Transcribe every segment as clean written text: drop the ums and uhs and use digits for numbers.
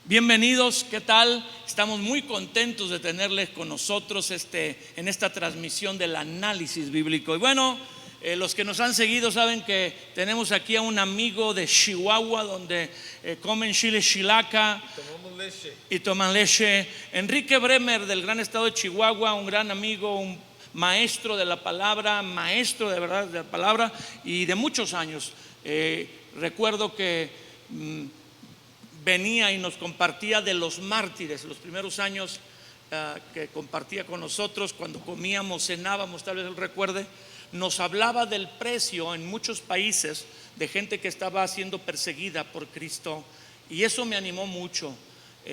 Bienvenidos, ¿qué tal? Estamos muy contentos de tenerles con nosotros en esta transmisión del análisis bíblico. Y bueno, los que nos han seguido saben que tenemos aquí a un amigo de Chihuahua, donde comen chile chilaca y toman leche. Enrique Bremer, del gran estado de Chihuahua, un gran amigo, un maestro de la palabra, maestro de verdad de la palabra y de muchos años. Recuerdo que venía y nos compartía de los mártires, los primeros años que compartía con nosotros cuando comíamos, cenábamos, tal vez él recuerde, nos hablaba del precio en muchos países de gente que estaba siendo perseguida por Cristo, y eso me animó mucho.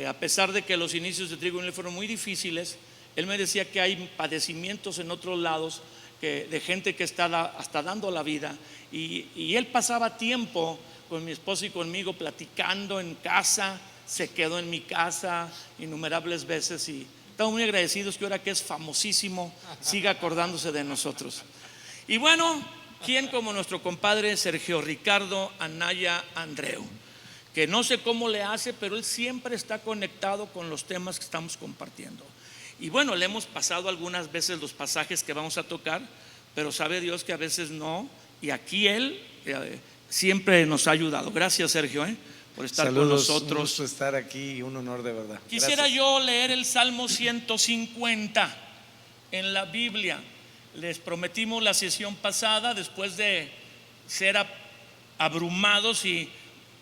A pesar de que los inicios de Trigo y Miel fueron muy difíciles, él me decía que hay padecimientos en otros lados, de gente que está hasta dando la vida, y él pasaba tiempo con mi esposa y conmigo platicando en casa. Se quedó en mi casa innumerables veces y estamos muy agradecidos que ahora que es famosísimo siga acordándose de nosotros. Y bueno, ¿quién como nuestro compadre Sergio Ricardo Anaya Andreu? Que no sé cómo le hace, pero él siempre está conectado con los temas que estamos compartiendo. Y bueno, le hemos pasado algunas veces los pasajes que vamos a tocar, pero sabe Dios que a veces no, y aquí él siempre nos ha ayudado. Gracias, Sergio, por estar con nosotros. Un gusto estar aquí, un honor de verdad. Quisiera yo leer el Salmo 150 en la Biblia. Les prometimos la sesión pasada, después de ser abrumados y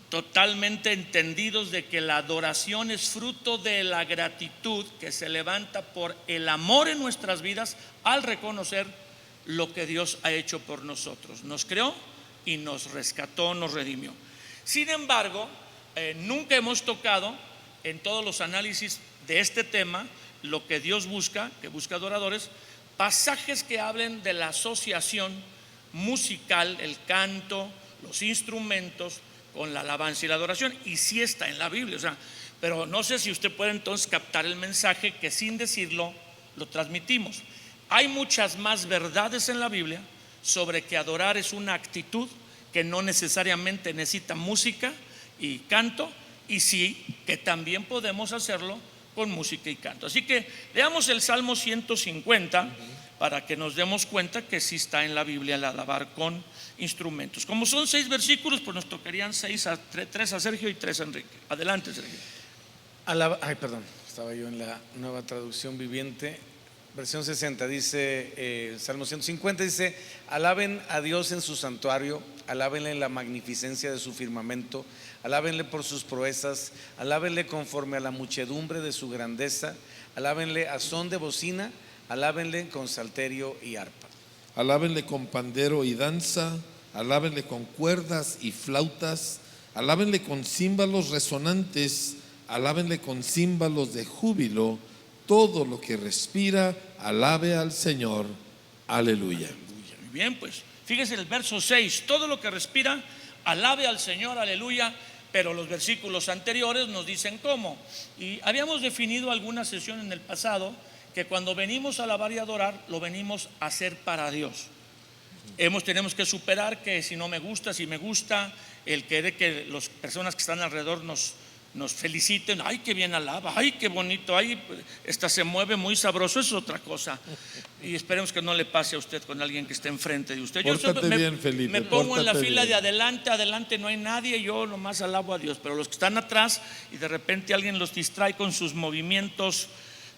totalmente entendidos de que la adoración es fruto de la gratitud que se levanta por el amor en nuestras vidas al reconocer lo que Dios ha hecho por nosotros. Nos creó y nos rescató, nos redimió. Sin embargo, nunca hemos tocado en todos los análisis de este tema lo que Dios busca, que busca adoradores, pasajes que hablen de la asociación musical, el canto, los instrumentos con la alabanza y la adoración. Y sí está en la Biblia, pero no sé si usted puede entonces captar el mensaje que sin decirlo lo transmitimos. Hay muchas más verdades en la Biblia sobre que adorar es una actitud que no necesariamente necesita música y canto, y sí que también podemos hacerlo con música y canto. Así que leamos el Salmo 150 para que nos demos cuenta que sí está en la Biblia el alabar con instrumentos. Como son 6 versículos, pues nos tocarían 3 a Sergio y 3 a Enrique. Adelante, Sergio. Estaba yo en la Nueva Traducción Viviente. Versión 60 dice, Salmo 150 dice: alaben a Dios en su santuario, alábenle en la magnificencia de su firmamento, alábenle por sus proezas, alábenle conforme a la muchedumbre de su grandeza, alábenle a son de bocina, alábenle con salterio y arpa. Alábenle con pandero y danza, alábenle con cuerdas y flautas, alábenle con címbalos resonantes, alábenle con címbalos de júbilo. Todo lo que respira, alabe al Señor. Aleluya. Muy bien, pues fíjese el verso 6. Todo lo que respira, alabe al Señor, aleluya. Pero los versículos anteriores nos dicen cómo. Y habíamos definido alguna sesión en el pasado que cuando venimos a alabar y adorar, lo venimos a hacer para Dios. Tenemos que superar que si no me gusta, si me gusta, el querer que las personas que están alrededor nos feliciten. Ay, qué bien alaba, ay, qué bonito, ay, esta se mueve muy sabroso. Eso es otra cosa. Y esperemos que no le pase a usted con alguien que esté enfrente de usted. Pórtate bien, Felipe, me pongo en la fila bien. de adelante no hay nadie, yo nomás alabo a Dios. Pero los que están atrás y de repente alguien los distrae con sus movimientos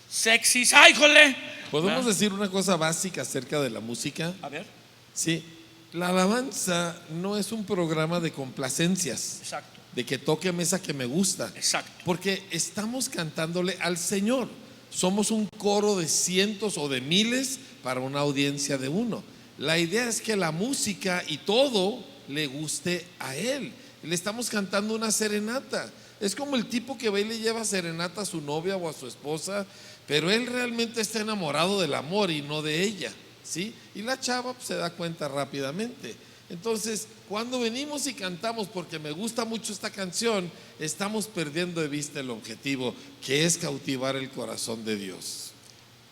sexys, ¡ay, jole! ¿Podemos decir una cosa básica acerca de la música? A ver. Sí, la alabanza no es un programa de complacencias. Exacto. De que toque mesa que me gusta. Exacto. Porque estamos cantándole al Señor. Somos un coro de cientos o de miles para una audiencia de uno. La idea es que la música y todo le guste a Él. Le estamos cantando una serenata. Es como el tipo que va y le lleva serenata a su novia o a su esposa, pero él realmente está enamorado del amor y no de ella, ¿sí? Y la chava se da cuenta rápidamente. Entonces, cuando venimos y cantamos porque me gusta mucho esta canción, estamos perdiendo de vista el objetivo, que es cautivar el corazón de Dios.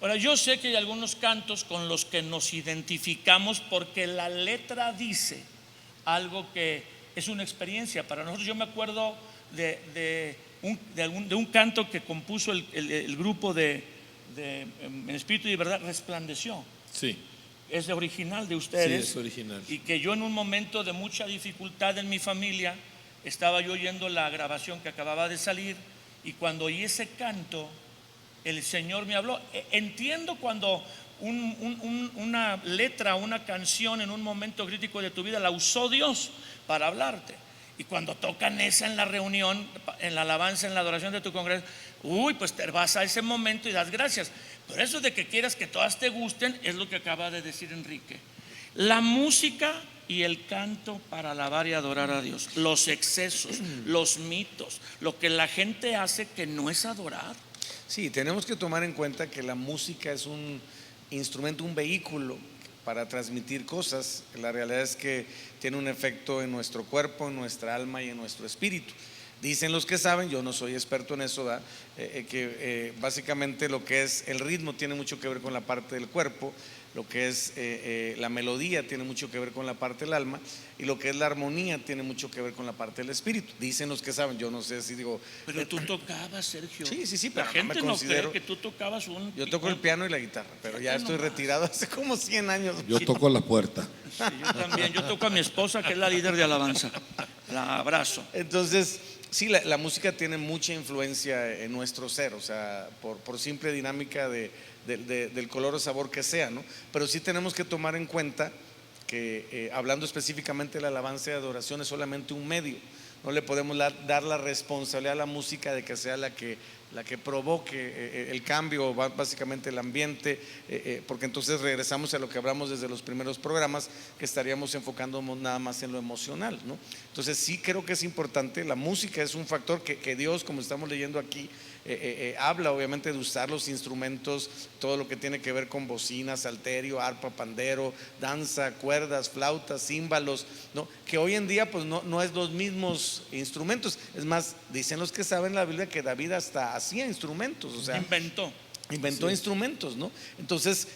Ahora, yo sé que hay algunos cantos con los que nos identificamos porque la letra dice algo que es una experiencia para nosotros. Yo me acuerdo de de un canto que compuso el grupo de En Espíritu y Verdad, Resplandeció. Sí, Es original de sí, ustedes. es original. Y que yo en un momento de mucha dificultad en mi familia, estaba yo oyendo la grabación que acababa de salir, y cuando oí ese canto, el Señor me habló. Entiendo cuando una letra, una canción en un momento crítico de tu vida la usó Dios para hablarte. Y cuando tocan esa en la reunión, en la alabanza, en la adoración de tu congregación, pues te vas a ese momento y das gracias. Pero eso de que quieras que todas te gusten es lo que acaba de decir Enrique. La música y el canto para alabar y adorar a Dios, los excesos, los mitos, lo que la gente hace que no es adorar. Sí, tenemos que tomar en cuenta que la música es un instrumento, un vehículo para transmitir cosas. La realidad es que tiene un efecto en nuestro cuerpo, en nuestra alma y en nuestro espíritu. Dicen los que saben, yo no soy experto en eso, que básicamente lo que es el ritmo tiene mucho que ver con la parte del cuerpo, lo que es la melodía tiene mucho que ver con la parte del alma, y lo que es la armonía tiene mucho que ver con la parte del espíritu. Dicen los que saben, yo no sé si digo. Pero tú tocabas, Sergio. Sí, la pero gente no me no considero. cree que tú tocabas Yo toco el piano y la guitarra, pero ya estoy retirado hace como 100 años. Yo toco la puerta. Sí, yo también. Yo toco a mi esposa, que es la líder de alabanza. La abrazo. Entonces, sí, la música tiene mucha influencia en nuestro ser, o sea, por simple dinámica del color o sabor que sea, ¿no? Pero sí tenemos que tomar en cuenta que hablando específicamente de la alabanza y adoración, es solamente un medio. No le podemos dar la responsabilidad a la música de que sea la que provoque el cambio, básicamente el ambiente, porque entonces regresamos a lo que hablamos desde los primeros programas, que estaríamos enfocándonos nada más en lo emocional, ¿no? Entonces sí creo que es importante. La música es un factor que Dios, como estamos leyendo aquí, habla obviamente de usar los instrumentos, todo lo que tiene que ver con bocinas, salterio, arpa, pandero, danza, cuerdas, flautas, címbalos, ¿no? Que hoy en día pues no es los mismos instrumentos. Es más, dicen los que saben la Biblia que David hasta hacía instrumentos, o sea, inventó sí, instrumentos, ¿no? Entonces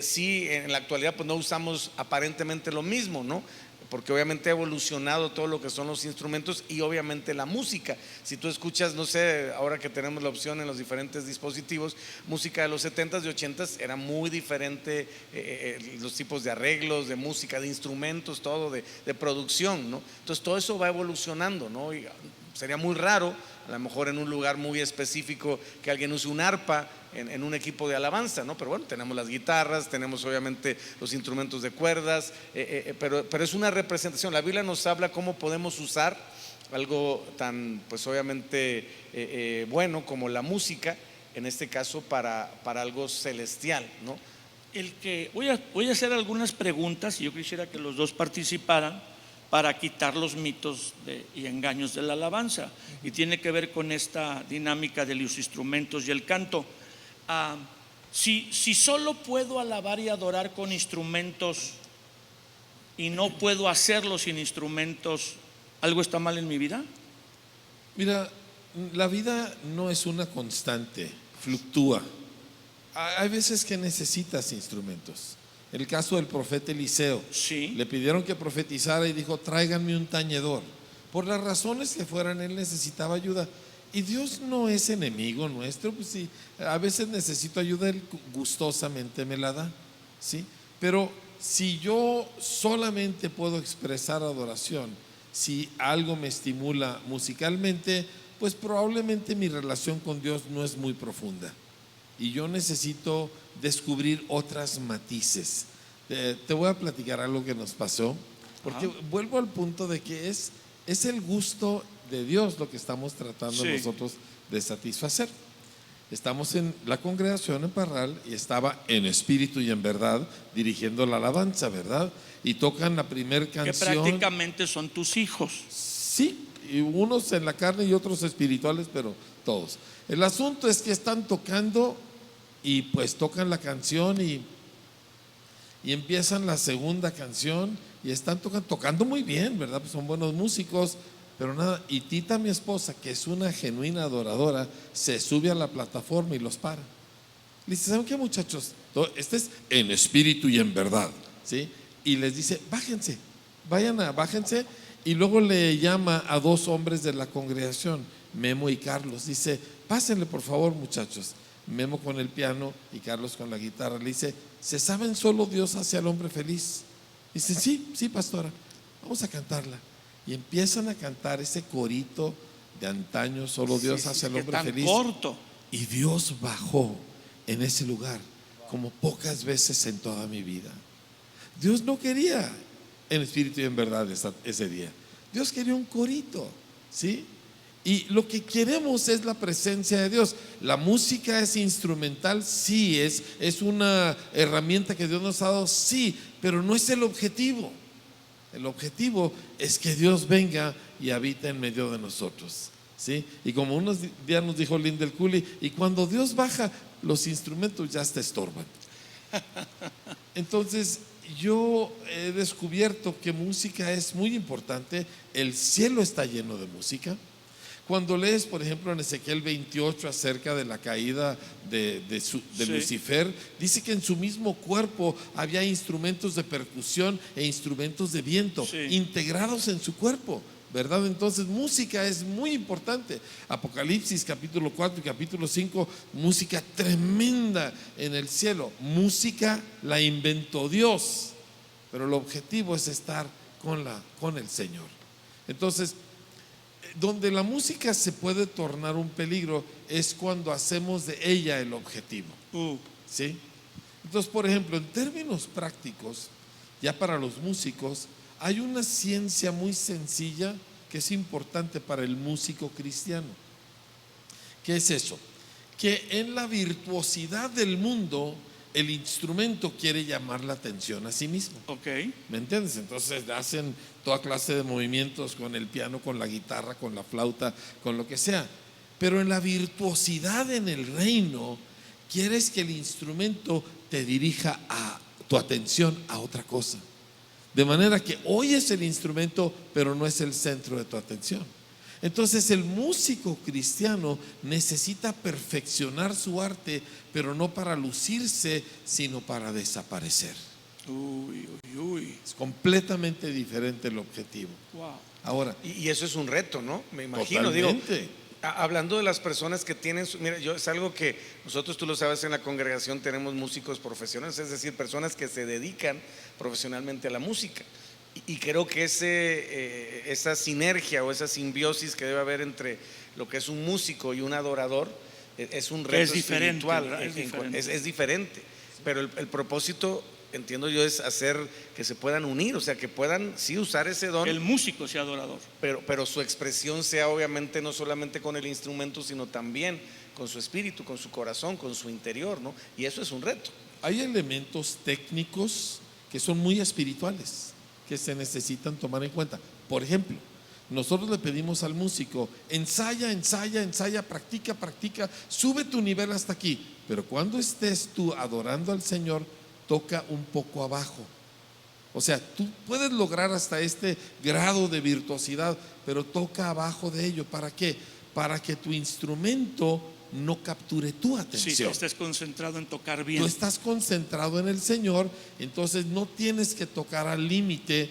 sí, en la actualidad pues no usamos aparentemente lo mismo, ¿no? Porque obviamente ha evolucionado todo lo que son los instrumentos y obviamente la música. Si tú escuchas, no sé, ahora que tenemos la opción en los diferentes dispositivos, música de los 70s y 80s, era muy diferente, los tipos de arreglos, de música, de instrumentos, todo, de producción, ¿no? Entonces todo eso va evolucionando, ¿no? Y sería muy raro, a lo mejor en un lugar muy específico, que alguien use un arpa en un equipo de alabanza, ¿no? Pero bueno, tenemos las guitarras, tenemos obviamente los instrumentos de cuerdas, pero es una representación. La Biblia nos habla cómo podemos usar algo tan, pues obviamente bueno como la música, en este caso para algo celestial, ¿no? Voy a hacer algunas preguntas y yo quisiera que los dos participaran para quitar los mitos y engaños de la alabanza, y tiene que ver con esta dinámica de los instrumentos y el canto. Si solo puedo alabar y adorar con instrumentos y no puedo hacerlo sin instrumentos, ¿algo está mal en mi vida? Mira, la vida no es una constante, fluctúa. Hay veces que necesitas instrumentos. El caso del profeta Eliseo, sí, le pidieron que profetizara y dijo: tráiganme un tañedor. Por las razones que fueran, él necesitaba ayuda. Y Dios no es enemigo nuestro, pues sí, a veces necesito ayuda, él gustosamente me la da, ¿sí? Pero si yo solamente puedo expresar adoración, si algo me estimula musicalmente, pues probablemente mi relación con Dios no es muy profunda. Y yo necesito descubrir otras matices. Te voy a platicar algo que nos pasó, porque vuelvo al punto de que es el gusto de Dios lo que estamos tratando nosotros de satisfacer. Estamos en la congregación en Parral y estaba En Espíritu y en Verdad dirigiendo la alabanza, ¿verdad? Y tocan la primera canción. Que prácticamente son tus hijos. Sí, y unos en la carne y otros espirituales, pero todos. El asunto es que están tocando y pues tocan la canción y empiezan la segunda canción y están tocando muy bien, ¿verdad? Pues son buenos músicos, pero nada. Y Tita, mi esposa, que es una genuina adoradora, se sube a la plataforma y los para. Le dice: ¿saben qué, muchachos? Este es En Espíritu y en Verdad, ¿sí? Y les dice: bájense, bájense. Y luego le llama a dos hombres de la congregación, Memo y Carlos. Dice, pásenle por favor, muchachos. Memo con el piano y Carlos con la guitarra. Le dice, ¿se saben solo Dios hace al hombre feliz? Dice, sí, pastora, vamos a cantarla. Y empiezan a cantar ese corito de antaño, solo Dios hace al Que hombre tan feliz. corto. Y Dios bajó en ese lugar como pocas veces en toda mi vida. Dios no quería en espíritu y en verdad ese día. Dios quería un corito, ¿sí? Y lo que queremos es la presencia de Dios. La música es instrumental, sí, es una herramienta que Dios nos ha dado, sí, pero no es el objetivo. El objetivo es que Dios venga y habite en medio de nosotros, ¿sí? Y como unos días nos dijo Lindell Cooley, y cuando Dios baja, los instrumentos ya te estorban. Entonces, yo he descubierto que música es muy importante. El cielo está lleno de música. Cuando lees, por ejemplo, en Ezequiel 28 acerca de la caída de Lucifer, dice que en su mismo cuerpo había instrumentos de percusión e instrumentos de viento integrados en su cuerpo, ¿verdad? Entonces, música es muy importante. Apocalipsis capítulo 4 y capítulo 5, música tremenda en el cielo. Música la inventó Dios, pero el objetivo es estar con el Señor. Entonces, donde la música se puede tornar un peligro es cuando hacemos de ella el objetivo, ¿sí? Entonces, por ejemplo, en términos prácticos, ya para los músicos, hay una ciencia muy sencilla que es importante para el músico cristiano. ¿Qué es eso? Que en la virtuosidad del mundo, el instrumento quiere llamar la atención a sí mismo. Ok. ¿Me entiendes? Entonces hacen toda clase de movimientos con el piano, con la guitarra, con la flauta, con lo que sea. Pero en la virtuosidad en el reino, quieres que el instrumento te dirija a tu atención a otra cosa. De manera que oyes el instrumento, pero no es el centro de tu atención. Entonces el músico cristiano necesita perfeccionar su arte, pero no para lucirse, sino para desaparecer. Es completamente diferente el objetivo. Wow. Ahora, Y eso es un reto, ¿no? Me imagino, totalmente. hablando de las personas que tienen, mira, es algo que nosotros, tú lo sabes, en la congregación tenemos músicos profesionales, es decir, personas que se dedican profesionalmente a la música. Y creo que esa sinergia o esa simbiosis que debe haber entre lo que es un músico y un adorador es un reto espiritual, es diferente. Pero el propósito, entiendo yo, es hacer que se puedan unir, o sea, que puedan sí usar ese don. El músico sea adorador. Pero su expresión sea obviamente no solamente con el instrumento, sino también con su espíritu, con su corazón, con su interior, ¿no? Y eso es un reto. Hay elementos técnicos que son muy espirituales, que se necesitan tomar en cuenta. Por ejemplo, nosotros le pedimos al músico, ensaya, practica, sube tu nivel hasta aquí, pero cuando estés tú adorando al Señor, toca un poco abajo. O sea, tú puedes lograr hasta este grado de virtuosidad, pero toca abajo de ello. ¿Para qué? Para que tu instrumento no capture tu atención. Sí, estés concentrado en tocar bien. Tú estás concentrado en el Señor, entonces no tienes que tocar al límite,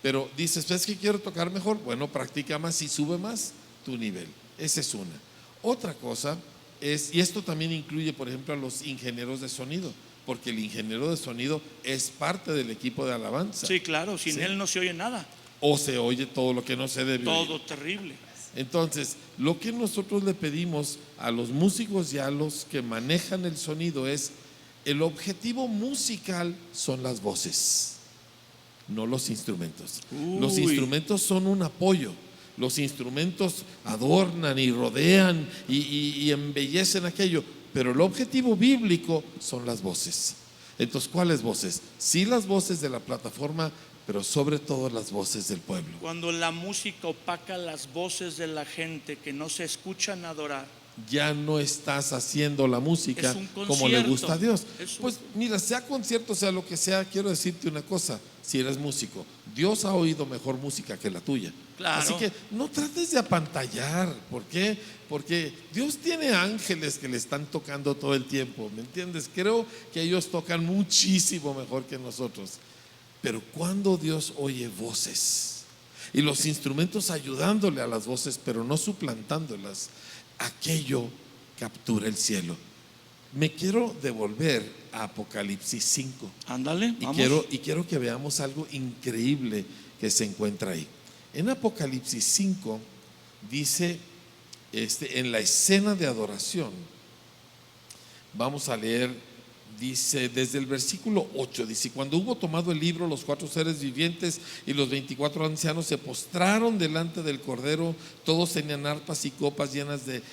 pero dices, ¿ves que quiero tocar mejor? Bueno, practica más y sube más tu nivel. Esa es una. Otra cosa es, y esto también incluye, por ejemplo, a los ingenieros de sonido, porque el ingeniero de sonido es parte del equipo de alabanza. Sí, claro, sin él no se oye nada. O se oye todo lo que no se debe oír. Todo terrible. Entonces, lo que nosotros le pedimos a los músicos y a los que manejan el sonido es, el objetivo musical son las voces, no los instrumentos. Los instrumentos son un apoyo. Los instrumentos adornan y rodean y embellecen aquello, pero el objetivo bíblico son las voces. Entonces, ¿cuáles voces? Sí, las voces de la plataforma, pero sobre todo las voces del pueblo. Cuando la música opaca las voces de la gente que no se escuchan adorar, ya no estás haciendo la música como le gusta a Dios. Pues mira, sea concierto, sea lo que sea, quiero decirte una cosa, si eres músico, Dios ha oído mejor música que la tuya. Claro. Así que no trates de apantallar. ¿Por qué? Porque Dios tiene ángeles que le están tocando todo el tiempo, ¿me entiendes? Creo que ellos tocan muchísimo mejor que nosotros. Pero cuando Dios oye voces, y los instrumentos ayudándole a las voces, pero no suplantándolas. Aquello captura el cielo. Me quiero devolver a Apocalipsis 5. Ándale, Y vamos. quiero que veamos algo increíble que se encuentra ahí. En Apocalipsis 5 dice, en la escena de adoración, vamos a leer, dice desde el versículo 8, dice: cuando hubo tomado el libro, los 4 seres vivientes y los 24 ancianos se postraron delante del Cordero. Todos tenían arpas y copas llenas de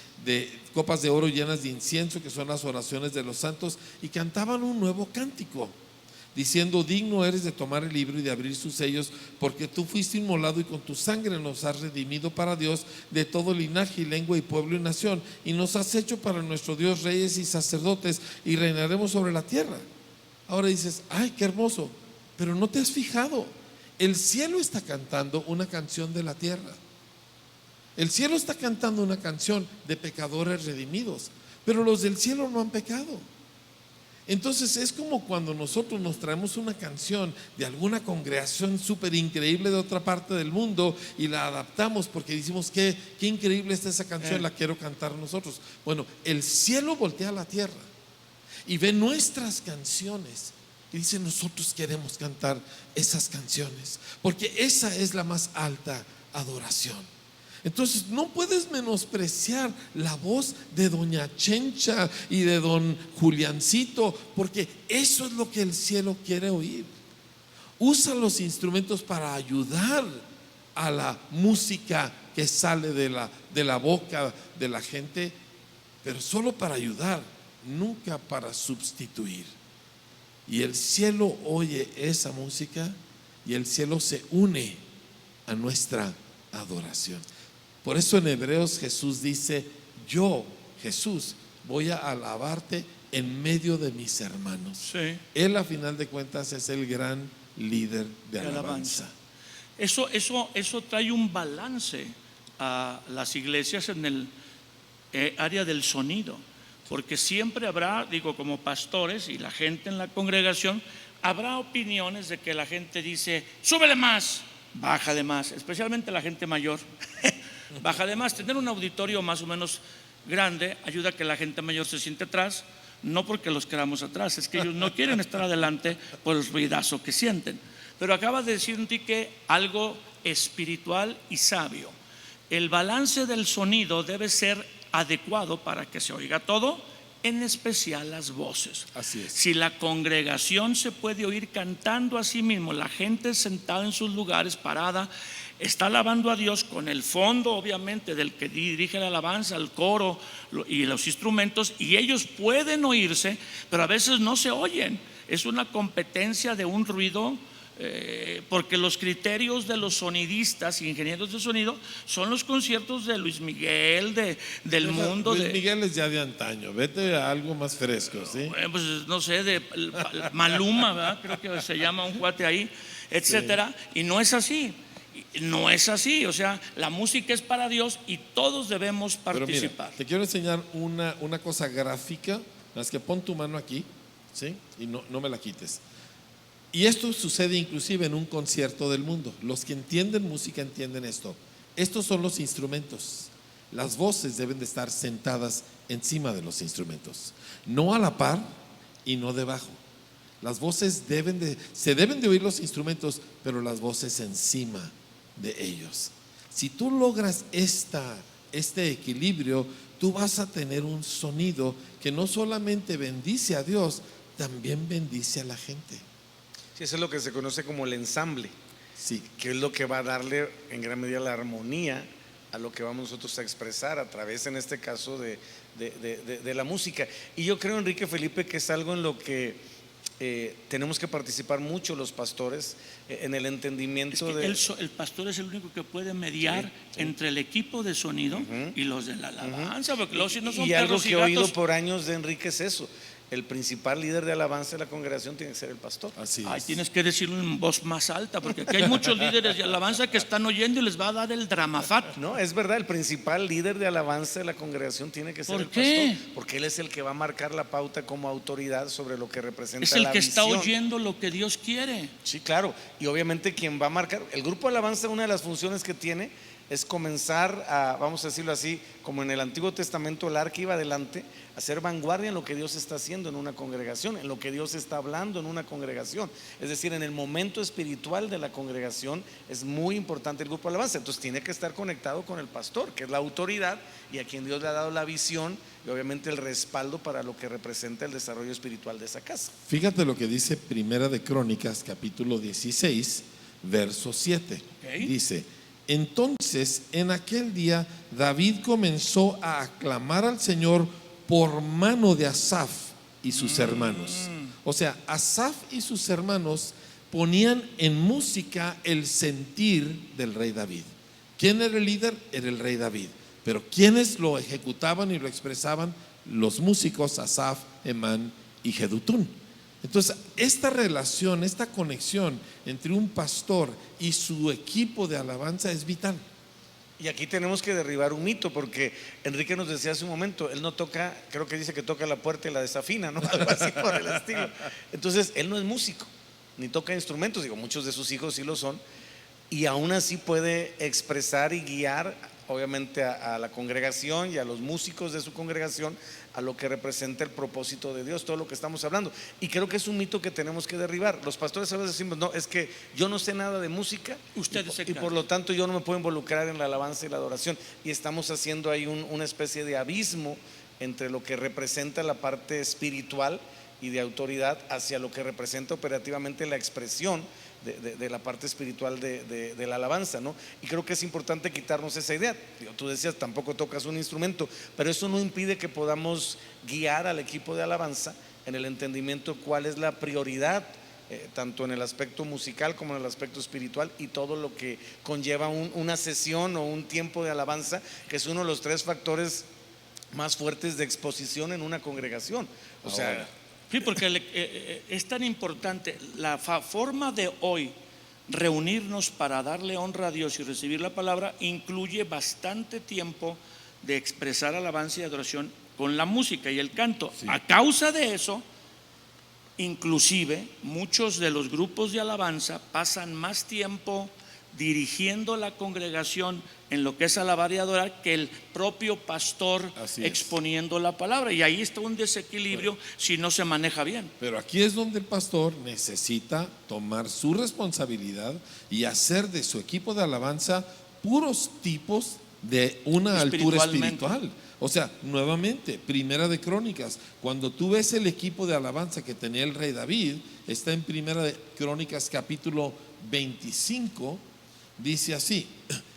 copas de oro llenas de incienso, que son las oraciones de los santos, y cantaban un nuevo cántico, diciendo: digno eres de tomar el libro y de abrir sus sellos, porque tú fuiste inmolado y con tu sangre nos has redimido para Dios de todo linaje y lengua y pueblo y nación, y nos has hecho para nuestro Dios reyes y sacerdotes, y reinaremos sobre la tierra. Ahora dices: ay, qué hermoso, pero no te has fijado, el cielo está cantando una canción de la tierra. El cielo está cantando una canción de pecadores redimidos, pero los del cielo no han pecado. Entonces es como cuando nosotros nos traemos una canción de alguna congregación súper increíble de otra parte del mundo y la adaptamos porque decimos: qué increíble está esa canción, la quiero cantar nosotros. Bueno, el cielo voltea a la tierra y ve nuestras canciones y dice: nosotros queremos cantar esas canciones, porque esa es la más alta adoración. Entonces no puedes menospreciar la voz de doña Chencha y de don Juliancito, porque eso es lo que el cielo quiere oír. Usa los instrumentos para ayudar a la música que sale de la boca de la gente, pero solo para ayudar, nunca para sustituir. Y el cielo oye esa música y el cielo se une a nuestra adoración. Por eso en Hebreos Jesús dice: yo, Jesús, voy a alabarte en medio de mis hermanos. Sí. Él, a final de cuentas, es el gran líder de alabanza. Eso trae un balance a las iglesias en el área del sonido, porque siempre habrá, digo, como pastores y la gente en la congregación, habrá opiniones de que la gente dice: súbele más, baja de más, especialmente la gente mayor. Baja de más. Tener un auditorio más o menos grande ayuda a que la gente mayor se siente atrás, no porque los queramos atrás, es que ellos no quieren estar adelante por el ruidazo que sienten. Pero acabas de decir un tique algo espiritual y sabio. El balance del sonido debe ser adecuado para que se oiga todo, en especial las voces. Así es. Si la congregación se puede oír cantando a sí mismo, la gente sentada en sus lugares, parada, está alabando a Dios con el fondo, obviamente, del que dirige la alabanza, el coro y los instrumentos, y ellos pueden oírse, pero a veces no se oyen. Es una competencia de un ruido, porque los criterios de los sonidistas y ingenieros de sonido son los conciertos de Luis Miguel, del mundo. Luis Miguel es ya de antaño, vete a algo más fresco, ¿sí? Pues no sé, de Maluma, ¿verdad? Creo que se llama un cuate ahí, etcétera. Sí. Y no es así. No es así, o sea, la música es para Dios y todos debemos participar. Pero mira, te quiero enseñar una cosa gráfica, más que pon tu mano aquí, ¿sí? Y no me la quites. Y esto sucede inclusive en un concierto del mundo. Los que entienden música entienden esto. Estos son los instrumentos. Las voces deben de estar sentadas encima de los instrumentos, no a la par y no debajo. Las voces se deben de oír los instrumentos, pero las voces encima de ellos. Si tú logras este equilibrio, tú vas a tener un sonido que no solamente bendice a Dios, también bendice a la gente. Sí, eso es lo que se conoce como el ensamble, sí, que es lo que va a darle en gran medida la armonía a lo que vamos nosotros a expresar a través, en este caso, de la música. Y yo creo, Enrique Felipe, que es algo en lo que tenemos que participar mucho los pastores, en el entendimiento es que el pastor es el único que puede mediar entre el equipo de sonido y los de la alabanza, porque los no son y algo perros que y he oído gatos. por años de Enrique es eso, el principal líder de alabanza de la congregación tiene que ser el pastor. Así Ay, es. tienes que decirlo en voz más alta, porque aquí hay muchos líderes de alabanza que están oyendo y les va a dar el dramafat. No, es verdad, el principal líder de alabanza de la congregación tiene que ser ¿Por el qué? pastor, porque él es el que va a marcar la pauta como autoridad sobre lo que representa Es el la que está visión. oyendo lo que Dios quiere. Sí, claro, y obviamente quien va a marcar, el grupo de alabanza, una de las funciones que tiene es comenzar a, vamos a decirlo así, como en el Antiguo Testamento el arca iba adelante, a ser vanguardia en lo que Dios está haciendo en una congregación, en lo que Dios está hablando en una congregación. Es decir, en el momento espiritual de la congregación es muy importante el grupo de alabanza. Entonces tiene que estar conectado con el pastor, que es la autoridad y a quien Dios le ha dado la visión y obviamente el respaldo para lo que representa el desarrollo espiritual de esa casa. Fíjate lo que dice Primera de Crónicas, capítulo 16, verso 7. Ok. Dice: entonces en aquel día David comenzó a aclamar al Señor por mano de Asaf y sus hermanos. O sea, Asaf y sus hermanos ponían en música el sentir del rey David. ¿Quién era el líder? Era el rey David. Pero ¿quiénes lo ejecutaban y lo expresaban? Los músicos Asaf, Emán y Jedutún. Entonces, esta relación, esta conexión entre un pastor y su equipo de alabanza es vital. Y aquí tenemos que derribar un mito, porque Enrique nos decía hace un momento, él no toca, creo que dice que toca la puerta y la desafina, ¿no? Algo así por el estilo. Entonces, él no es músico, ni toca instrumentos, digo, muchos de sus hijos sí lo son, y aún así puede expresar y guiar, obviamente, a la congregación y a los músicos de su congregación a lo que representa el propósito de Dios, todo lo que estamos hablando. Y creo que es un mito que tenemos que derribar. Los pastores a veces decimos, no, es que yo no sé nada de música y por lo tanto yo no me puedo involucrar en la alabanza y la adoración. Y estamos haciendo ahí una especie de abismo entre lo que representa la parte espiritual y de autoridad hacia lo que representa operativamente la expresión de la parte espiritual de la alabanza, ¿no? Y creo que es importante quitarnos esa idea. Tú decías, tampoco tocas un instrumento, pero eso no impide que podamos guiar al equipo de alabanza en el entendimiento cuál es la prioridad, tanto en el aspecto musical como en el aspecto espiritual, y todo lo que conlleva una sesión o un tiempo de alabanza, que es uno de los 3 factores más fuertes de exposición en una congregación. O sea, sí, porque es tan importante la forma de hoy reunirnos para darle honra a Dios y recibir la palabra, incluye bastante tiempo de expresar alabanza y adoración con la música y el canto. Sí. A causa de eso, inclusive muchos de los grupos de alabanza pasan más tiempo dirigiendo la congregación en lo que es alabar y adorar que el propio pastor exponiendo la palabra, y ahí está un desequilibrio si no se maneja bien. Pero aquí es donde el pastor necesita tomar su responsabilidad y hacer de su equipo de alabanza puros tipos de una altura espiritual. O sea, nuevamente, Primera de Crónicas, cuando tú ves el equipo de alabanza que tenía el rey David, está en Primera de Crónicas capítulo 25, dice así: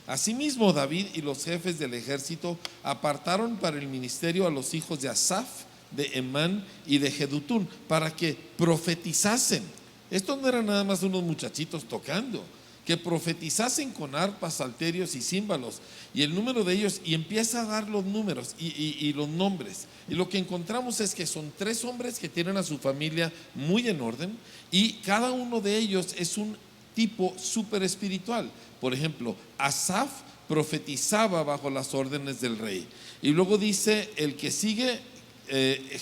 asimismo David y los jefes del ejército apartaron para el ministerio a los hijos de Asaf, de Emán y de Jedutún, para que profetizasen. Estos no eran nada más unos muchachitos tocando, que profetizasen con arpas, salterios y címbalos, y el número de ellos, y empieza a dar los números y los nombres, y lo que encontramos es que son 3 hombres que tienen a su familia muy en orden, y cada uno de ellos es un tipo súper espiritual. Por ejemplo, Asaf profetizaba bajo las órdenes del rey, y luego dice el que sigue,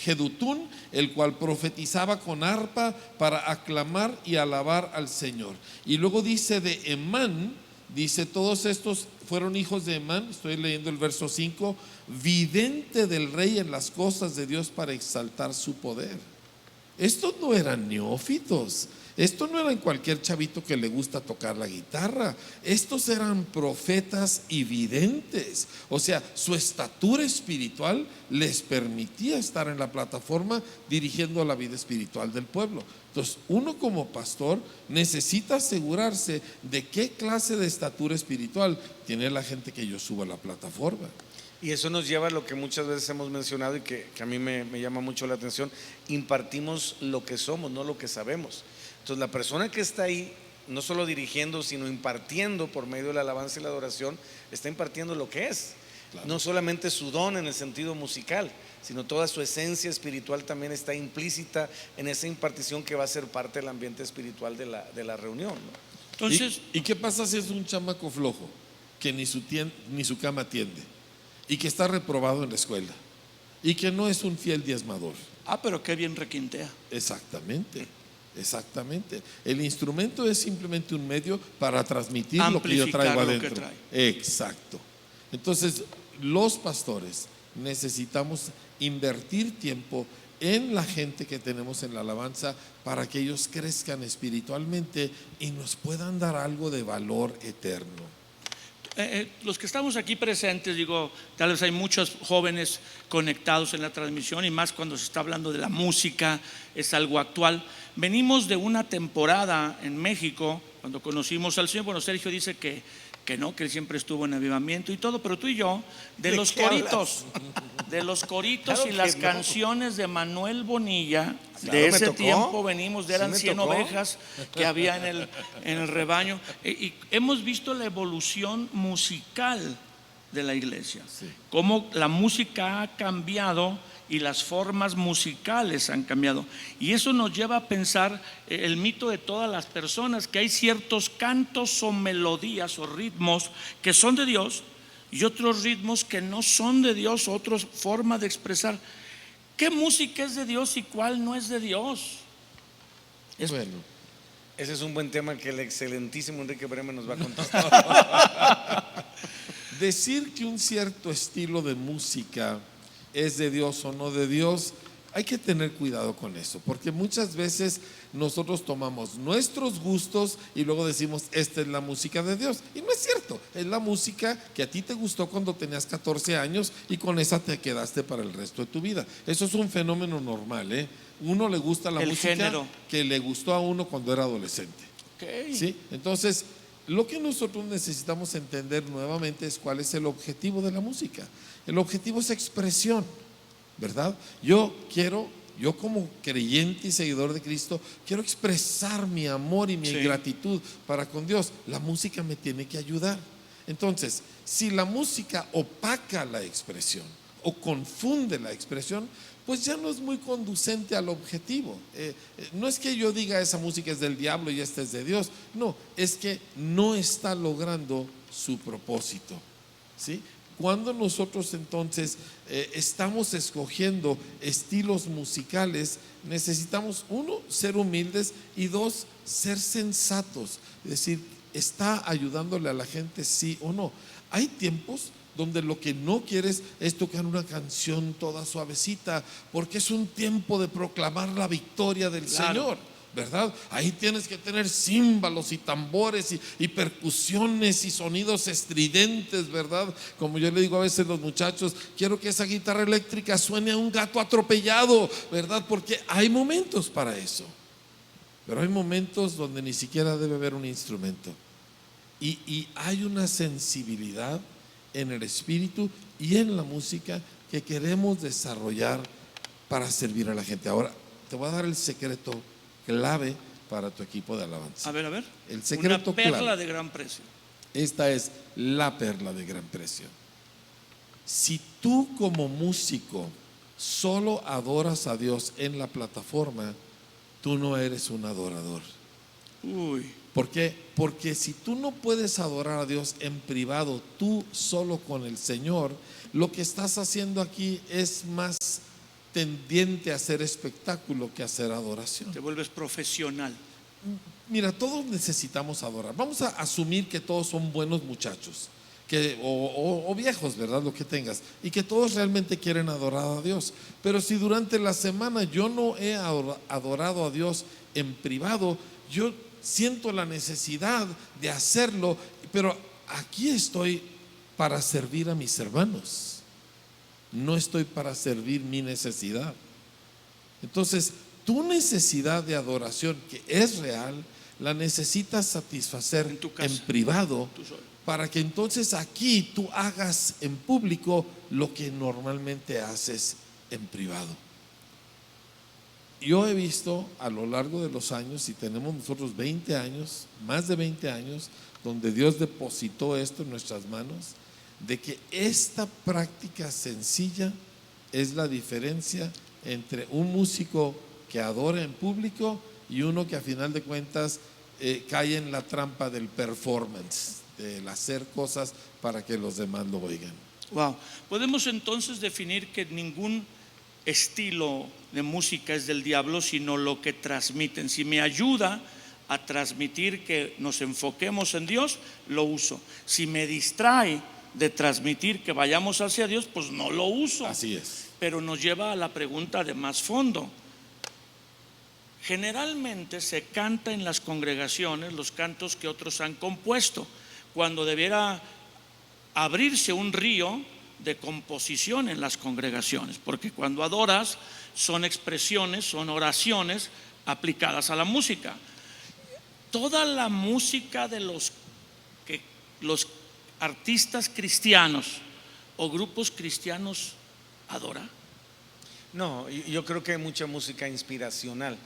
Jedutún, el cual profetizaba con arpa para aclamar y alabar al Señor. Y luego dice de Emán, dice todos estos fueron hijos de Emán, estoy leyendo el verso 5, vidente del rey en las cosas de Dios para exaltar su poder. Estos no eran neófitos, esto no era cualquier chavito que le gusta tocar la guitarra, estos eran profetas y videntes. O sea, su estatura espiritual les permitía estar en la plataforma dirigiendo la vida espiritual del pueblo. Entonces, uno como pastor necesita asegurarse de qué clase de estatura espiritual tiene la gente que yo suba a la plataforma. y eso nos lleva a lo que muchas veces hemos mencionado y que a mí me llama mucho la atención: impartimos lo que somos, no lo que sabemos. Entonces la persona que está ahí, no solo dirigiendo, sino impartiendo por medio de la alabanza y la adoración, está impartiendo lo que es. No solamente su don en el sentido musical, sino toda su esencia espiritual también está implícita en esa impartición que va a ser parte del ambiente espiritual de la reunión, ¿no? Entonces, ¿Y qué pasa si es un chamaco flojo que ni su cama atiende y que está reprobado en la escuela y que no es un fiel diezmador? pero qué bien requintea. Exactamente, exactamente. El instrumento es simplemente un medio para transmitir lo que yo Amplificar traigo lo que adentro. trae. Exacto. Entonces, los pastores necesitamos invertir tiempo en la gente que tenemos en la alabanza para que ellos crezcan espiritualmente y nos puedan dar algo de valor eterno. Los que estamos aquí presentes, digo, tal vez hay muchos jóvenes conectados en la transmisión y más cuando se está hablando de la música, es algo actual. Venimos de una temporada en México, cuando conocimos al Señor. Bueno, Sergio dice que no, que él siempre estuvo en avivamiento y todo, pero tú y yo, de los coritos Claro y las que no. canciones de Manuel Bonilla, Claro, de me ese tocó. tiempo venimos, Sí eran me 100 tocó. ovejas que había en el rebaño, y hemos visto la evolución musical de la iglesia, cómo la música ha cambiado y las formas musicales han cambiado, y eso nos lleva a pensar el mito de todas las personas, que hay ciertos cantos o melodías o ritmos que son de Dios y otros ritmos que no son de Dios, otras formas de expresar. ¿Qué música es de Dios y cuál no es de Dios? Bueno, Ese es un buen tema que el excelentísimo Enrique Bremer nos va a contestar. decir que un cierto estilo de música es de Dios o no de Dios, hay que tener cuidado con eso, porque muchas veces nosotros tomamos nuestros gustos y luego decimos, esta es la música de Dios, y no es cierto, es la música que a ti te gustó cuando tenías 14 años y con esa te quedaste para el resto de tu vida. Eso es un fenómeno normal, ¿eh? Uno le gusta la El música género que le gustó a uno cuando era adolescente. Okay. ¿Sí? Entonces, lo que nosotros necesitamos entender nuevamente es cuál es el objetivo de la música. El objetivo es expresión, ¿verdad? Yo como creyente y seguidor de Cristo, quiero expresar mi amor y mi gratitud para con Dios. La música me tiene que ayudar. Entonces, si la música opaca la expresión o confunde la expresión, pues ya no es muy conducente al objetivo. No es que yo diga esa música es del diablo y esta es de Dios, no, es que no está logrando su propósito, ¿sí? Cuando nosotros entonces estamos escogiendo estilos musicales, necesitamos, uno, ser humildes, y dos, ser sensatos, es decir, ¿está ayudándole a la gente sí o no? Hay tiempos donde lo que no quieres es tocar una canción toda suavecita, porque es un tiempo de proclamar la victoria del Señor, ¿verdad? Ahí tienes que tener címbalos y tambores y percusiones y sonidos estridentes, ¿verdad? Como yo le digo a veces a los muchachos, quiero que esa guitarra eléctrica suene a un gato atropellado, ¿verdad? Porque hay momentos para eso, pero hay momentos donde ni siquiera debe haber un instrumento, y hay una sensibilidad en el espíritu y en la música que queremos desarrollar para servir a la gente. Ahora te voy a dar el secreto clave para tu equipo de alabanza. A ver. El secreto una perla clave. de gran precio. Esta es la perla de gran precio. Si tú como músico solo adoras a Dios en la plataforma, tú no eres un adorador. Uy. ¿Por qué? Porque si tú no puedes adorar a Dios en privado, tú solo con el Señor, lo que estás haciendo aquí es más tendiente a hacer espectáculo que a hacer adoración. Te vuelves profesional. Mira, todos necesitamos adorar. Vamos a asumir que todos son buenos muchachos, o viejos, ¿verdad? Lo que tengas, y que todos realmente quieren adorar a Dios. Pero si durante la semana yo no he adorado a Dios en privado, yo siento la necesidad de hacerlo, pero aquí estoy para servir a mis hermanos, no estoy para servir mi necesidad. Entonces, tu necesidad de adoración, que es real, la necesitas satisfacer en tu casa, en privado, tú solo, para que entonces aquí tú hagas en público lo que normalmente haces en privado. Yo he visto a lo largo de los años, y tenemos nosotros 20 años, más de 20 años, donde Dios depositó esto en nuestras manos, de que esta práctica sencilla es la diferencia entre un músico que adora en público y uno que a final de cuentas cae en la trampa del performance, del hacer cosas para que los demás lo oigan. Wow. Podemos entonces definir que ningún estilo de música es del diablo, sino lo que transmiten. Si me ayuda a transmitir que nos enfoquemos en Dios, lo uso. Si me distrae de transmitir que vayamos hacia Dios, pues no lo uso. Así es. Pero nos lleva a la pregunta de más fondo. Generalmente se canta en las congregaciones los cantos que otros han compuesto, cuando debiera abrirse un río de composición en las congregaciones, porque cuando adoras son expresiones, son oraciones aplicadas a la música. Toda la música de los artistas cristianos o grupos cristianos adora. No, yo creo que hay mucha música inspiracional.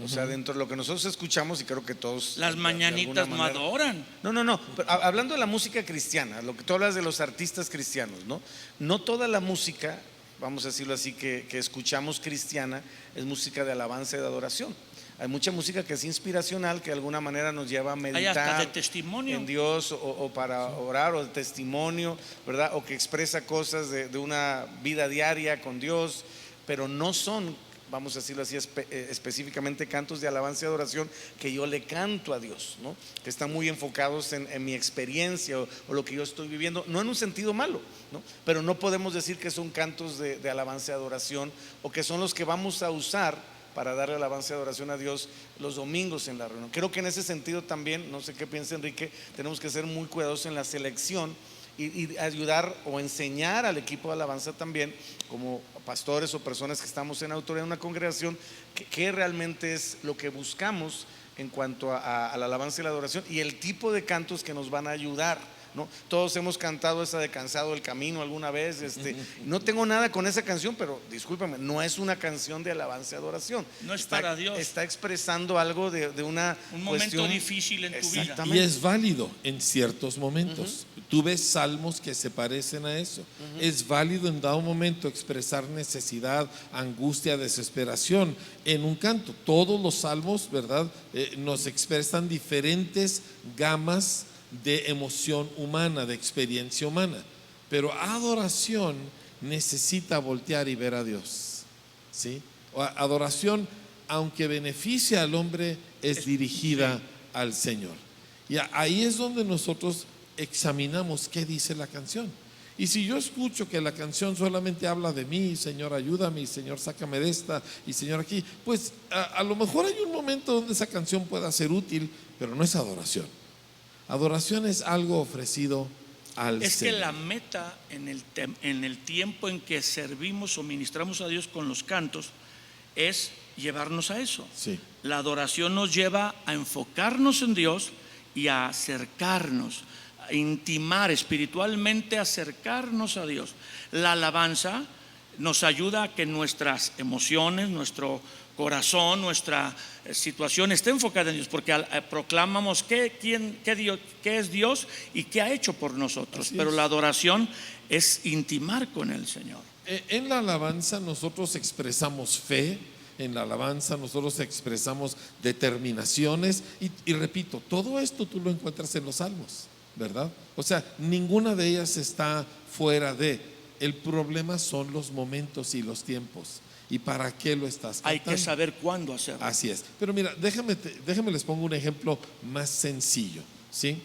O sea, dentro de lo que nosotros escuchamos, y creo que todos Las mañanitas no adoran. No, pero hablando de la música cristiana, lo que tú hablas de los artistas cristianos, ¿no? No toda la música, vamos a decirlo así, que escuchamos cristiana es música de alabanza y de adoración. Hay mucha música que es inspiracional, que de alguna manera nos lleva a Hay meditar hasta de testimonio en Dios, o para orar, o de testimonio, ¿verdad? O que expresa cosas de una vida diaria con Dios, pero no son, vamos a decirlo así, específicamente cantos de alabanza y adoración que yo le canto a Dios, ¿no? Que están muy enfocados en mi experiencia o lo que yo estoy viviendo, no en un sentido malo, ¿no? Pero no podemos decir que son cantos de alabanza y adoración, o que son los que vamos a usar para darle alabanza y adoración a Dios los domingos en la reunión. Creo que en ese sentido también, no sé qué piensa Enrique, tenemos que ser muy cuidadosos en la selección y ayudar o enseñar al equipo de alabanza también, como pastores o personas que estamos en autoridad en una congregación, que realmente es lo que buscamos en cuanto a la alabanza y la adoración, y el tipo de cantos que nos van a ayudar, ¿no? Todos hemos cantado esa de Cansado del Camino alguna vez. No tengo nada con esa canción, pero discúlpame, no es una canción de alabanza y adoración. No es para Dios. Está expresando algo de una un momento cuestión difícil en tu vida. Y es válido en ciertos momentos. Tú ves salmos que se parecen a eso. Es válido en dado momento expresar necesidad, angustia, desesperación en un canto. Todos los salmos, ¿verdad? Nos expresan diferentes gamas de emoción humana, de experiencia humana. Pero adoración necesita voltear y ver a Dios, ¿sí? Adoración, aunque beneficia al hombre, es dirigida al Señor. Y ahí es donde nosotros examinamos qué dice la canción. Y si yo escucho que la canción solamente habla de mí, Señor ayúdame, Señor sácame de esta, y Señor aquí, pues a lo mejor hay un momento donde esa canción pueda ser útil, pero no es adoración. Adoración es algo ofrecido al Señor. Es que la meta en el tiempo en que servimos o ministramos a Dios con los cantos es llevarnos a eso. Sí. La adoración nos lleva a enfocarnos en Dios y a acercarnos, a intimar espiritualmente, acercarnos a Dios. La alabanza nos ayuda a que nuestras emociones, nuestro corazón, nuestra situación esté enfocada en Dios, porque proclamamos qué es Dios y qué ha hecho por nosotros. Así Pero es. la adoración es intimar con el Señor. En la alabanza nosotros expresamos fe, en la alabanza nosotros expresamos determinaciones y repito, todo esto tú lo encuentras en los salmos, ¿verdad? O sea, ninguna de ellas está fuera de. El problema son los momentos y los tiempos. ¿Y para qué lo estás cantando? Hay que saber cuándo hacerlo. Así es. Pero mira, déjame les pongo un ejemplo más sencillo, ¿sí?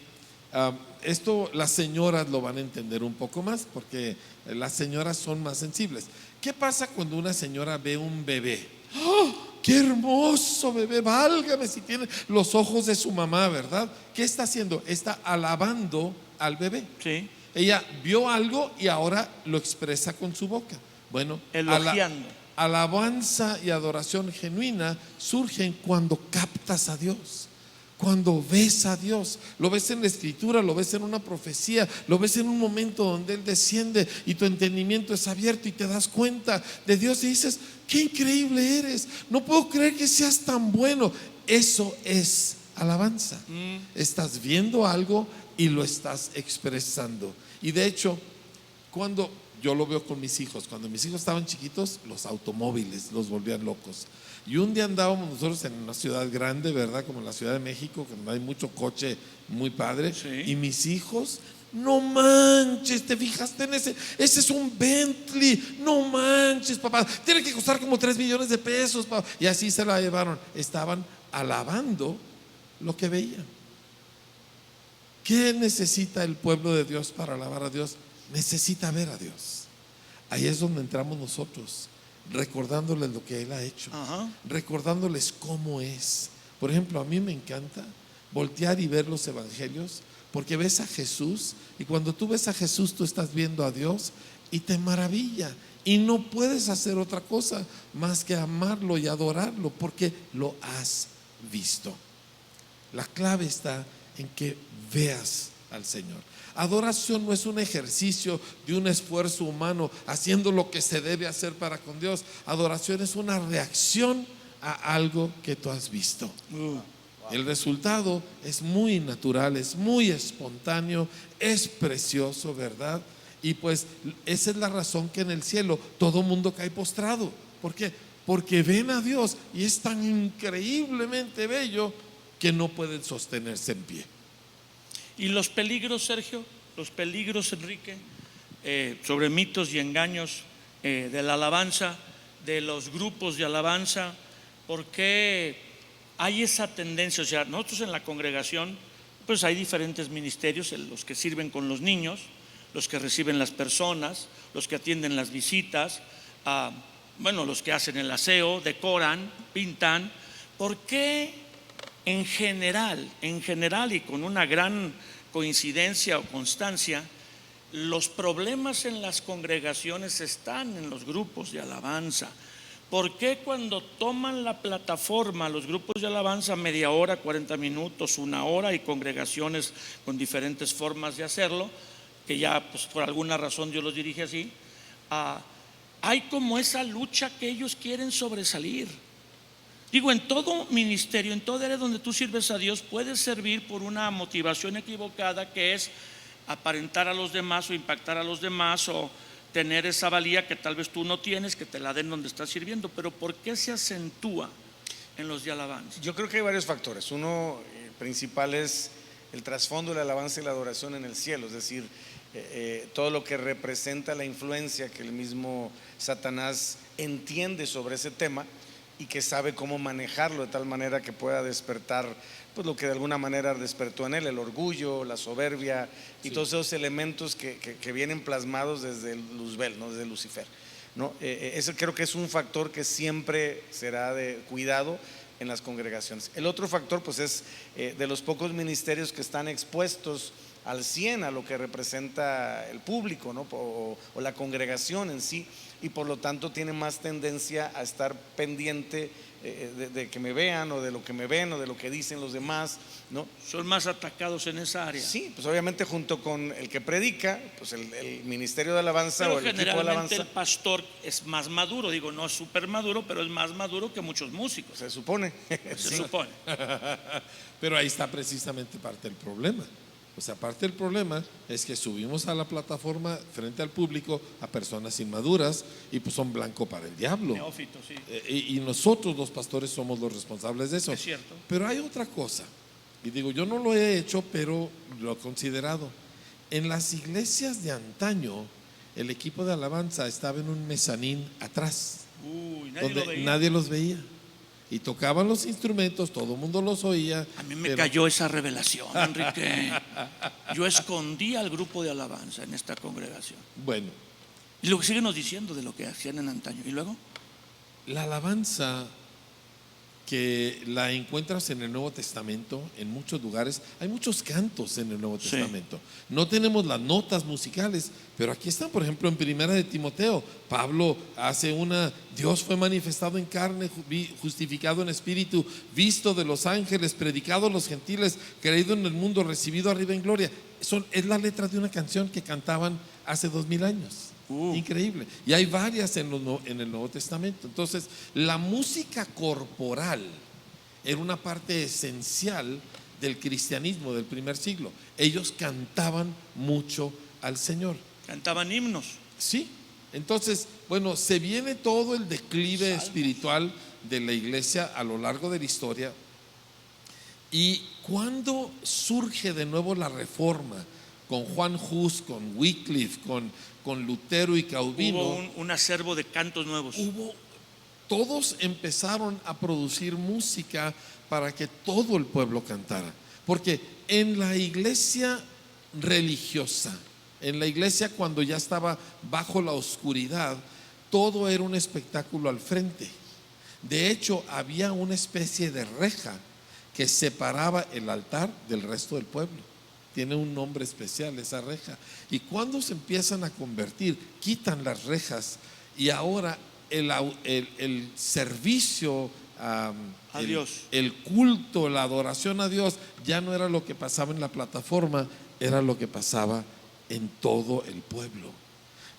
Esto las señoras lo van a entender un poco más, porque las señoras son más sensibles. ¿Qué pasa cuando una señora ve un bebé? ¡Oh, qué hermoso bebé! Válgame si tiene los ojos de su mamá, ¿verdad? ¿Qué está haciendo? Está alabando al bebé. Sí. Ella vio algo y ahora lo expresa con su boca. Bueno, Elogiando. alabanza y adoración genuina surgen cuando captas a Dios, cuando ves a Dios. Lo ves en la escritura, lo ves en una profecía, lo ves en un momento donde Él desciende y tu entendimiento es abierto y te das cuenta de Dios y dices: qué increíble eres, no puedo creer que seas tan bueno. Eso es alabanza. Estás viendo algo, y lo estás expresando. Y de hecho, cuando yo lo veo con mis hijos, cuando mis hijos estaban chiquitos, los automóviles los volvían locos. Y un día andábamos nosotros en una ciudad grande, ¿verdad? Como en la Ciudad de México, donde hay mucho coche muy padre. Sí. Y mis hijos, no manches, ¿te fijaste en ese? Ese es un Bentley, no manches, papá, tiene que costar como 3 millones de pesos, papá. Y así se la llevaron. Estaban alabando lo que veían. ¿Qué necesita el pueblo de Dios para alabar a Dios? Necesita ver a Dios. Ahí es donde entramos nosotros, recordándoles lo que Él ha hecho, Ajá. recordándoles cómo es. Por ejemplo, a mí me encanta voltear y ver los evangelios, porque ves a Jesús, y cuando tú ves a Jesús, tú estás viendo a Dios y te maravilla, y no puedes hacer otra cosa más que amarlo y adorarlo, porque lo has visto. La clave está en que veas al Señor. Adoración no es un ejercicio de un esfuerzo humano haciendo lo que se debe hacer para con Dios. Adoración es una reacción a algo que tú has visto. El resultado es muy natural, es muy espontáneo, es precioso, ¿verdad? Y pues esa es la razón que en el cielo todo mundo cae postrado. ¿Por qué? Porque ven a Dios y es tan increíblemente bello que no pueden sostenerse en pie. Y los peligros, Sergio, los peligros, Enrique, sobre mitos y engaños de la alabanza, de los grupos de alabanza, ¿por qué hay esa tendencia? O sea, nosotros en la congregación, pues hay diferentes ministerios, los que sirven con los niños, los que reciben las personas, los que atienden las visitas, bueno, los que hacen el aseo, decoran, pintan. ¿Por qué en general y con una gran coincidencia o constancia, los problemas en las congregaciones están en los grupos de alabanza? ¿Por qué cuando toman la plataforma los grupos de alabanza, media hora, 40 minutos, 1 hora, y congregaciones con diferentes formas de hacerlo, que ya pues por alguna razón Dios los dirige así, hay como esa lucha que ellos quieren sobresalir? Digo, en todo ministerio, en toda área donde tú sirves a Dios, puedes servir por una motivación equivocada, que es aparentar a los demás o impactar a los demás, o tener esa valía que tal vez tú no tienes, que te la den donde estás sirviendo. Pero ¿por qué se acentúa en los de alabanza? Yo creo que hay varios factores. Uno principal es el trasfondo de la alabanza y la adoración en el cielo, es decir, todo lo que representa la influencia que el mismo Satanás entiende sobre ese tema y que sabe cómo manejarlo de tal manera que pueda despertar pues lo que de alguna manera despertó en él, el orgullo, la soberbia y todos esos elementos que vienen plasmados desde Luzbel, ¿no? Desde Lucifer, ¿no? Ese creo que es un factor que siempre será de cuidado en las congregaciones. El otro factor pues es de los pocos ministerios que están expuestos al 100 a lo que representa el público, ¿no? o la congregación en sí, y por lo tanto tiene más tendencia a estar pendiente de que me vean, o de lo que me ven, o de lo que dicen los demás, ¿no? Son más atacados en esa área. Sí, pues obviamente junto con el que predica, pues el ministerio de alabanza. Pero o el equipo de generalmente alabanza, el pastor es más maduro, digo, no es súper maduro, pero es más maduro que muchos músicos. se supone. Se Sí. supone. Pero ahí está precisamente parte del problema. O sea, parte del problema es que subimos a la plataforma frente al público a personas inmaduras y pues son blanco para el diablo. Neófito, sí. Y nosotros los pastores somos los responsables de eso. Es cierto. Pero hay otra cosa, y digo, yo no lo he hecho, pero lo he considerado. En las iglesias de antaño, el equipo de alabanza estaba en un mezanín atrás, Uy, nadie donde lo veía. nadie los veía. Y tocaban los instrumentos, todo el mundo los oía. A mí me pero- cayó esa revelación, Enrique. Yo escondí al grupo de alabanza en esta congregación. Bueno, Y luego síguenos diciendo de lo que hacían en antaño. ¿Y luego? la alabanza que la encuentras en el Nuevo Testamento, en muchos lugares, hay muchos cantos en el Nuevo Sí. Testamento. No tenemos las notas musicales, pero aquí están, por ejemplo, en Primera de Timoteo, Pablo hace Dios fue manifestado en carne, justificado en espíritu, visto de los ángeles, predicado a los gentiles, creído en el mundo, recibido arriba en gloria. Es la letra de una canción que cantaban hace 2000 años. Increíble. Y hay varias en el Nuevo Testamento. Entonces, la música corporal era una parte esencial del cristianismo del primer siglo. Ellos cantaban mucho al Señor. Cantaban himnos. Sí, entonces, bueno, se viene todo el declive Salmos. espiritual de la iglesia a lo largo de la historia. Y cuando surge de nuevo la reforma, con Juan Hus, con Wycliffe, con Lutero y Calvino, Hubo un acervo de cantos nuevos. todos empezaron a producir música para que todo el pueblo cantara. Porque en la iglesia religiosa, en la iglesia cuando ya estaba bajo la oscuridad, todo era un espectáculo al frente. De hecho, había una especie de reja que separaba el altar del resto del pueblo. Tiene un nombre especial esa reja. Y cuando se empiezan a convertir, quitan las rejas y ahora el servicio A Dios. el culto, la adoración a Dios ya no era lo que pasaba en la plataforma, era lo que pasaba en todo el pueblo.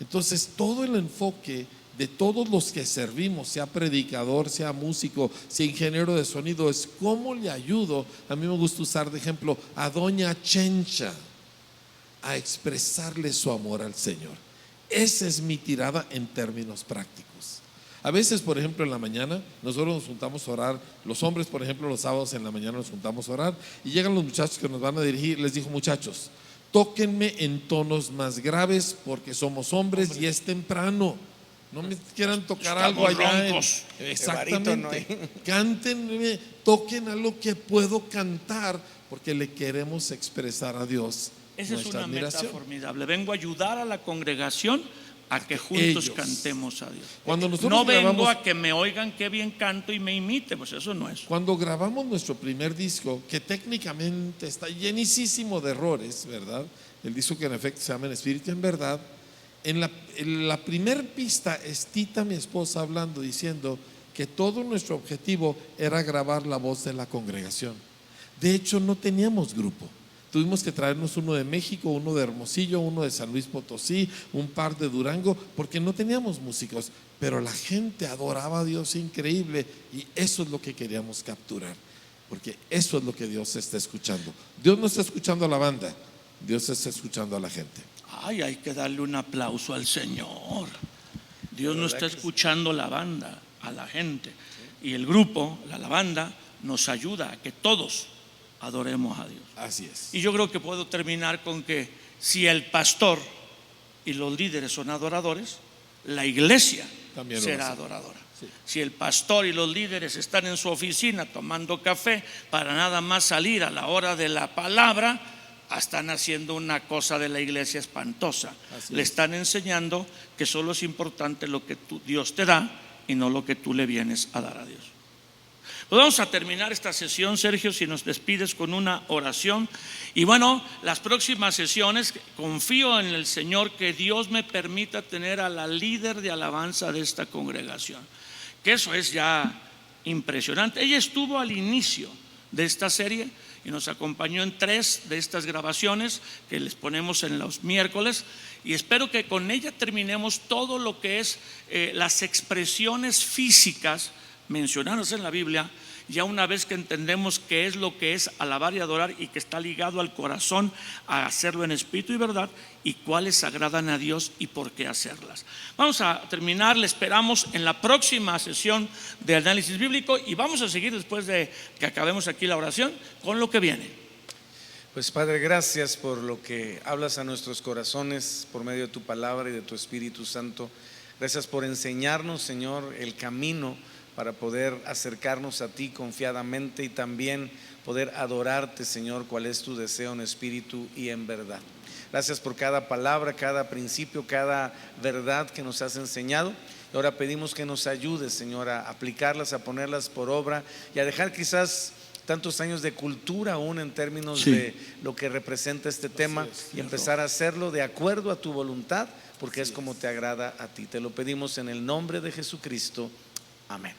Entonces todo el enfoque de todos los que servimos, sea predicador, sea músico, sea ingeniero de sonido, es cómo le ayudo. A mí me gusta usar de ejemplo a doña Chencha a expresarle su amor al Señor. Esa es mi tirada en términos prácticos. A veces, por ejemplo, en la mañana nosotros nos juntamos a orar. Los hombres, por ejemplo, los sábados en la mañana nos juntamos a orar y llegan los muchachos que nos van a dirigir. Les digo: muchachos, tóquenme en tonos más graves porque somos hombres y es temprano. No me quieran tocar algo Estamos allá. roncos. Exactamente. Cántenme, toquen a lo que puedo cantar, porque le queremos expresar a Dios Esa es nuestra una meta admiración. formidable. Vengo a ayudar a la congregación a que juntos ellos cantemos a Dios. Cuando nosotros No vengo grabamos- a que me oigan qué bien canto y me imite, pues eso no es. Cuando grabamos nuestro primer disco, que técnicamente está llenísimo de errores, ¿verdad? El disco que en efecto se llama En Espíritu y en Verdad. En la primer pista es Tita, mi esposa, hablando, diciendo que todo nuestro objetivo era grabar la voz de la congregación. De hecho, no teníamos grupo. Tuvimos que traernos uno de México, uno de Hermosillo, uno de San Luis Potosí, un par de Durango, porque no teníamos músicos. Pero la gente adoraba a Dios increíble y eso es lo que queríamos capturar, porque eso es lo que Dios está escuchando. Dios no está escuchando a la banda, Dios está escuchando a la gente. Ay, hay que darle un aplauso al Señor. Dios no está escuchando la banda, a la gente. Y el grupo, la banda, nos ayuda a que todos adoremos a Dios. Así es. Y yo creo que puedo terminar con que si el pastor y los líderes son adoradores, la iglesia También lo será va a ser. adoradora. Sí. Si el pastor y los líderes están en su oficina tomando café para nada más salir a la hora de la palabra, están haciendo una cosa de la iglesia espantosa. Así Le es. están enseñando que solo es importante lo que Dios te da y no lo que tú le vienes a dar a Dios. Pues vamos a terminar esta sesión, Sergio, si nos despides con una oración. Y bueno, las próximas sesiones, confío en el Señor que Dios me permita tener a la líder de alabanza de esta congregación, que eso es ya impresionante. Ella estuvo al inicio de esta serie y nos acompañó en 3 de estas grabaciones que les ponemos en los miércoles, y espero que con ella terminemos todo lo que es las expresiones físicas mencionadas en la Biblia. Ya una vez que entendemos qué es lo que es alabar y adorar y que está ligado al corazón a hacerlo en espíritu y verdad, y cuáles agradan a Dios y por qué hacerlas. Vamos a terminar, le esperamos en la próxima sesión de análisis bíblico y vamos a seguir después de que acabemos aquí la oración con lo que viene. Pues Padre, gracias por lo que hablas a nuestros corazones por medio de tu palabra y de tu Espíritu Santo. Gracias por enseñarnos, Señor, el camino para poder acercarnos a ti confiadamente y también poder adorarte, Señor, cuál es tu deseo en espíritu y en verdad. Gracias por cada palabra, cada principio, cada verdad que nos has enseñado. Y ahora pedimos que nos ayudes, Señor, a aplicarlas, a ponerlas por obra y a dejar quizás tantos años de cultura aún en términos de lo que representa este tema y empezar a hacerlo de acuerdo a tu voluntad, porque es como te agrada a ti. Te lo pedimos en el nombre de Jesucristo. Amén.